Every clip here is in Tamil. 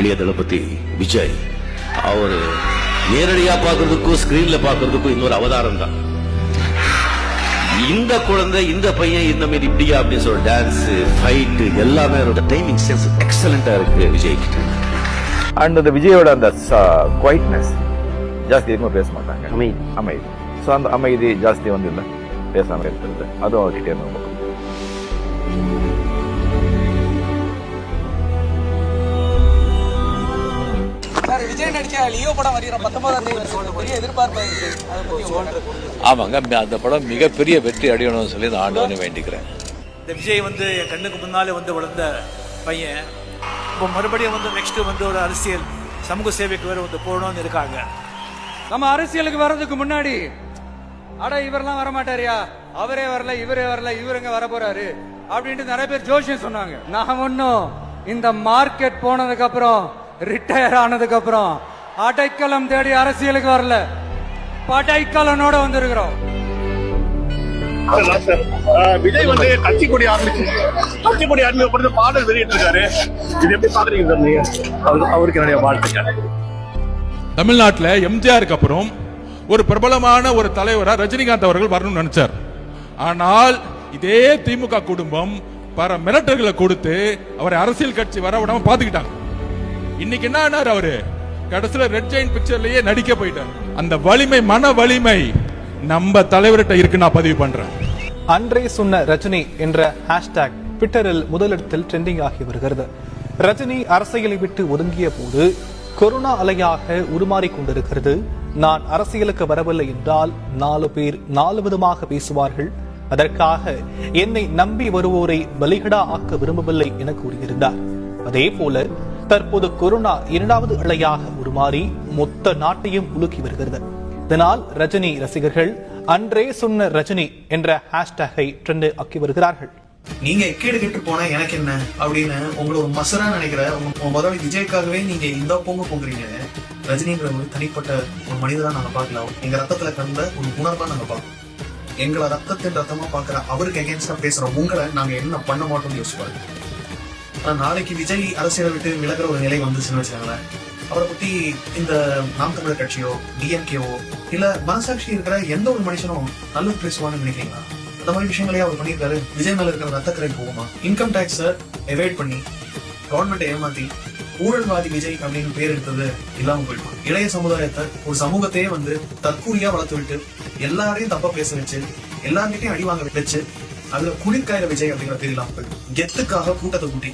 இளைய தளபதி விஜய் அவர் நேரடியா பார்க்கறதுக்கும் ஸ்கிரீன்ல பார்க்கறதுக்கும் இன்னொரு அவதாரம் தான். இந்த குழந்தை இந்த பையன் இந்த மாதிரி இப்படியா அப்படின்னு சொல்ற டான்ஸ் ஃபைட் எல்லாமே டைமிங் சென்ஸ் எக்ஸலண்டா இருக்கு விஜய் கிட்ட. அண்ட் அந்த விஜயோட அந்த குவைட்னஸ் ஜாஸ்தி எதுவுமே பேச மாட்டாங்க, அமைதி. ஸோ அந்த அமைதி ஜாஸ்தி வந்து இல்லை பேசாமல் இருக்கிறது, அதுவும் அவர்கிட்ட இருந்து ஆமாங்க, அந்த படம் மிகப்பெரிய வெற்றி அடையணும்னு சொல்லி நான் ஆண்டவனை வேண்டிக்கிறேன். இந்த விஜய் வந்து என் கண்ணுக்கு முன்னாலே வந்து வளர்ந்த பையன் இப்போ மறுபடியும் வந்து நெக்ஸ்ட் வந்து ஒரு அரசியல் சமூக சேவைக்கு வேற வந்து போகணும்னு இருக்காங்க. நம்ம அரசியலுக்கு வர்றதுக்கு முன்னாடி அட இவரெல்லாம் வரமாட்டாரியா, அவரே வரல இவரே வரல இவருங்க வர போறாரு அப்படின்ட்டு நிறைய பேர் ஜோஷியம் சொன்னாங்க. நான் ஒன்னும் இந்த மார்க்கெட் போனதுக்கு அப்புறம் ரிட்டையர் ஆனதுக்கு அப்புறம் அடைக்கலம் தேடி அரசியலுக்கு வரல, படைக்கலனோட வந்திருக்கிறோம். விஜய் வந்து கட்சி கொடி ஆரம்பிச்சு பாடல் வெளியிட்டு இருக்காரு. இது எப்படி பாக்குறீங்க? அவருக்கு என்னுடைய வாழ்த்துக்கள். தமிழ்நாட்டில் எம்ஜிஆருக்கு அப்புறம் ஒரு பிரபலமான ஒரு தலைவரா ரஜினிகாந்த் அவர்கள் வரணும்னு நினைச்சார். ஆனால் இதே திமுக குடும்பம் பல மிரட்டல்களை கொடுத்து அவரை அரசியல் கட்சி வர விடாம பாத்துக்கிட்டாங்க. இன்னைக்கு என்ன ஆனார்? அவரு கடைசியில ரெட் ஜெயின் பிக்சர்லயே நடிக்க போயிட்டார். அந்த வலிமை, மன வலிமை நம்ம தலைவர்கிட்ட இருக்கு. நான் பதிவு பண்றேன். அன்றே சொன்ன ரஜினி என்ற ஹேஷ்டாக் ட்விட்டரில் முதலிடத்தில் ட்ரெண்டிங் ஆகி வருகிறது. ரஜினி அரசியலை விட்டு ஒதுங்கிய போது கொரோனா அலையாக உருமாறிக் கொண்டிருக்கிறது. நான் அரசியலுக்கு வரவில்லை என்றால் 4 பேர் 4 விதமாக பேசுவார்கள். அதற்காக என்னை நம்பி வருவோரை பலிகடா ஆக்க விரும்பவில்லை என கூறியிருந்தார். அதே போல தற்போது கொரோனா 2வது அலையாக உருமாறி மொத்த நாட்டையும் உலுக்கி வருகிறது. இதனால் ரஜினி ரசிகர்கள் அன்றே சொன்ன ரஜினி என்ற ஹேஷ்டாகை ட்ரெண்ட் ஆக்கி வருகிறார்கள். நீங்க எக்கேடு கெட்டு போனா எனக்கு என்ன அப்படின்னு உங்களை ஒரு மசரா நினைக்கிற உங்க முதலாளி விஜய்க்காகவே நீங்க இந்த போங்குறீங்க. ரஜினிங்கிற ஒரு தனிப்பட்ட ஒரு மனிதரா நாங்க பார்க்கலாம். எங்க ரத்தத்துல கலந்த ஒரு உணர்வா நாங்க பார்க்கணும். எங்களை ரத்தத்தின் ரத்தமா பாக்குற அவருக்கு எகேன்ஸ்டா பேசுற உங்களை நாங்க என்ன பண்ண மாட்டோம்னு யோசிப்பாரு. ஆனா நாளைக்கு விஜய் அரசியலை விட்டு விலகிற ஒரு நிலை வந்துச்சுன்னு வச்சுக்கோங்களேன், அவரை பத்தி இந்த நாம் தமிழர் கட்சியோ டிஎம்கேவோ இல்ல மனசாட்சி இருக்கிற எந்த ஒரு மனுஷனும் நல்லது பேசுவான்னு நினைக்கிறீங்களா? அந்த மாதிரி விஷயங்களே அவர் பண்ணியிருக்காரு. விஜய் மேல இருக்கிற ரத்தக்கரை போகுமா? இன்கம் டாக்ஸ எவைட் பண்ணி கவர்மெண்ட் ஏமாத்தி ஊழல்வாதி விஜய் அப்படின்னு பேர் எடுத்தது இல்லாம போயிடும். இளைய சமுதாயத்தை, ஒரு சமூகத்தையே வந்து தற்கூரியா வளர்த்து விட்டு எல்லாரையும் தப்பா பேச வச்சு எல்லார்கிட்டையும் அடி வாங்க வச்சு அதுல குளிர்காயிற விஜய் அப்படிங்கிற பேர் இல்லாம போயிடும். கெத்துக்காக கூட்டத்தை கூட்டி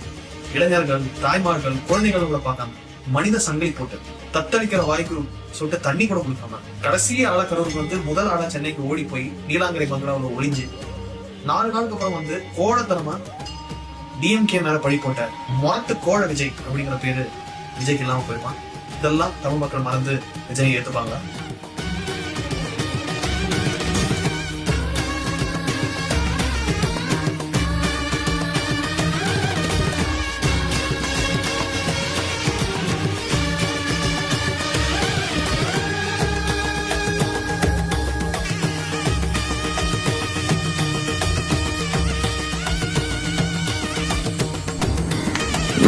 இளைஞர்கள், தாய்மார்கள், குழந்தைகள் கூட பார்க்காம மனித சங்கிலி போட்டு தத்தளிக்கிற வாய்க்கு சொல்லிட்டு தண்ணி கூட கொடுக்காம கடைசி ஆளக்கரூருக்கு வந்து முதல் ஆளா சென்னைக்கு ஓடி போய் நீலாங்கரை பங்களாவில் ஒளிஞ்சு 4 நாளுக்கு அப்புறம் வந்து கோழத்தனமா டிஎம்கே மேல பழி போட்ட மொரட்டு கோழ விஜய் அப்படிங்கிற பேரு விஜய்க்கு இல்லாம போயிருப்பான். இதெல்லாம் தமிழ் மக்கள் மறந்து விஜய் ஏத்துப்பாங்க.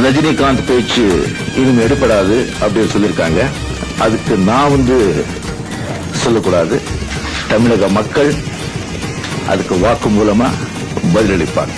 ரஜினிகாந்த் பேச்சு இனிமே எடுப்படாது அப்படின்னு சொல்லியிருக்காங்க. அதுக்கு நான் வந்து சொல்லக்கூடாது. தமிழக மக்கள் அதுக்கு வாக்கு மூலமா பதிலளிப்பாங்க.